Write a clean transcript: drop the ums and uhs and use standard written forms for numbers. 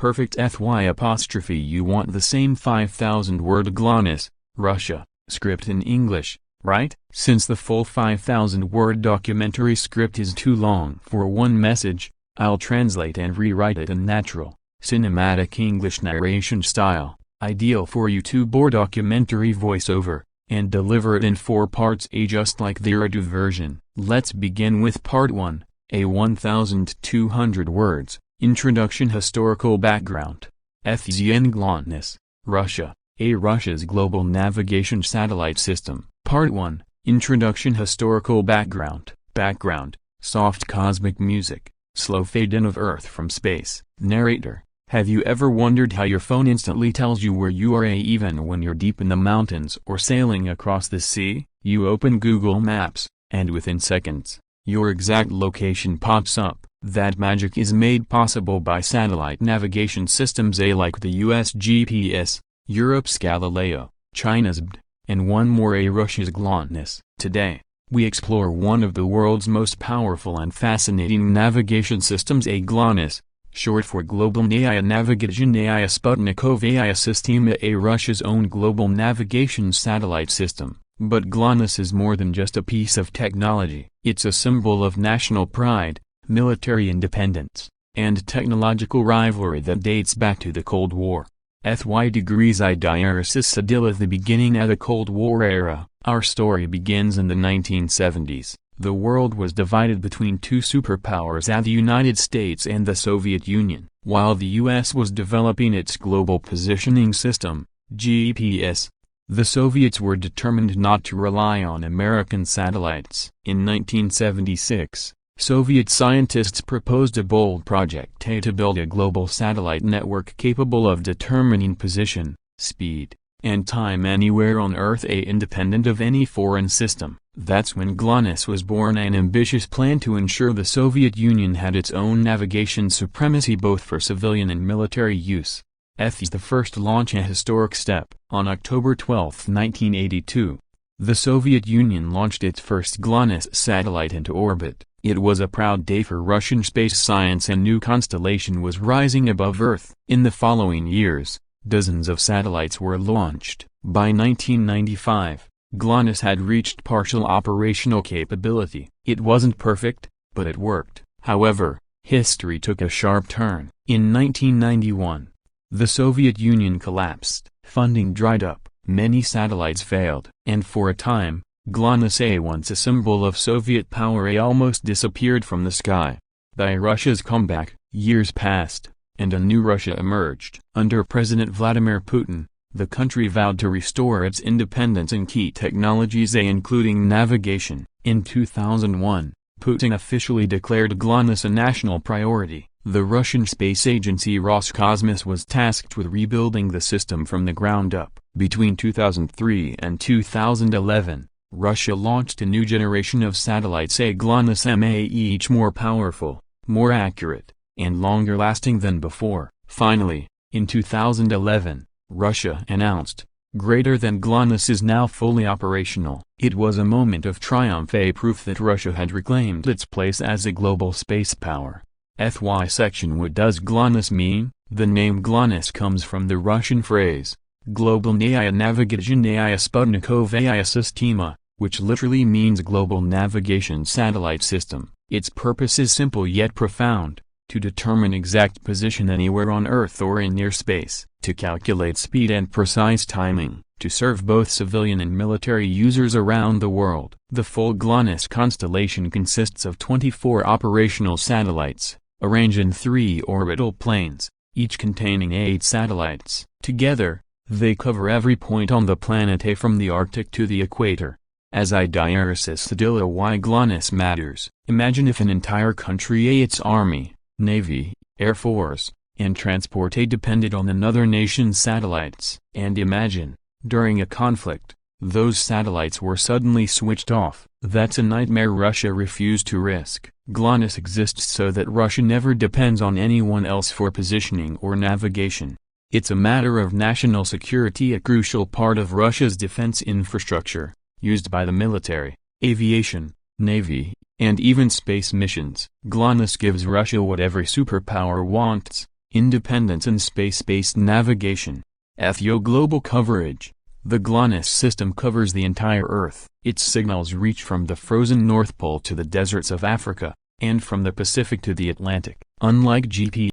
perfect you want the same 5,000-word Glonass, Russia, script in English, right? Since the full 5,000-word documentary script is too long for one message, I'll translate and rewrite it in natural, cinematic English narration style, ideal for YouTube or documentary voiceover, and deliver it in 4 parts just like the Urdu version. Let's begin with part 1, a 1,200 words, Introduction. Historical background. Glonass, Russia, Russia's global navigation satellite system. Part 1, Introduction. Historical background. Soft cosmic music, slow fade-in of Earth from space. Narrator: have you ever wondered how your phone instantly tells you where you are even when you're deep in the mountains or sailing across the sea? You open Google Maps, and within seconds, your exact location pops up. That magic is made possible by satellite navigation systems like the US GPS, Europe's Galileo, China's BD, and one more Russia's Glonass. Today, we explore one of the world's most powerful and fascinating navigation systems, Glonass, short for Global Navigation Sputnikovaya Systema, Russia's own global navigation satellite system. But Glonass is more than just a piece of technology. It's a symbol of national pride, military independence, and technological rivalry that dates back to the Cold War. Degrees still at the beginning of the Cold War era. Our story begins in the 1970s. The world was divided between two superpowers, the United States and the Soviet Union. While the US was developing its Global Positioning System, GPS, the Soviets were determined not to rely on American satellites. In 1976, Soviet scientists proposed a bold project to build a global satellite network capable of determining position, speed, and time anywhere on Earth, independent of any foreign system. That's when Glonass was born, an ambitious plan to ensure the Soviet Union had its own navigation supremacy both for civilian and military use. The first launch, a historic step. On October 12, 1982, the Soviet Union launched its first Glonass satellite into orbit. It was a proud day for Russian space science. A new constellation was rising above Earth. In the following years, dozens of satellites were launched. By 1995, Glonass had reached partial operational capability. It wasn't perfect, but it worked. However, history took a sharp turn. In 1991, the Soviet Union collapsed, funding dried up, many satellites failed, and for a time, Glonass, once a symbol of Soviet power, almost disappeared from the sky. By Russia's comeback, years passed, and a new Russia emerged. Under President Vladimir Putin, the country vowed to restore its independence in key technologies, including navigation. In 2001, Putin officially declared Glonass a national priority. The Russian space agency Roscosmos was tasked with rebuilding the system from the ground up. Between 2003 and 2011, Russia launched a new generation of satellites, Glonass MA, each more powerful, more accurate, and longer lasting than before. Finally, in 2011, Russia announced, greater than Glonass is now fully operational. It was a moment of triumph, proof that Russia had reclaimed its place as a global space power. Section: what does Glonass mean? The name Glonass comes from the Russian phrase, Global Navigation Sputnikovaya Systema, which literally means Global Navigation Satellite System. Its purpose is simple yet profound: to determine exact position anywhere on Earth or in near space, to calculate speed and precise timing, to serve both civilian and military users around the world. The full Glonass constellation consists of 24 operational satellites, arranged in 3 orbital planes, each containing 8 satellites. Together, they cover every point on the planet, from the Arctic to the equator. As Still why Glonass matters. Imagine if an entire country, its army, navy, air force, and transport depended on another nation's satellites. And imagine, during a conflict, those satellites were suddenly switched off. That's a nightmare Russia refused to risk. Glonass exists so that Russia never depends on anyone else for positioning or navigation. It's a matter of national security, a crucial part of Russia's defense infrastructure, used by the military, aviation, navy, and even space missions. Glonass gives Russia what every superpower wants: Independence in space-based navigation. Global coverage. The Glonass system covers the entire Earth. Its signals reach from the frozen North Pole to the deserts of Africa, and from the Pacific to the Atlantic. Unlike GPS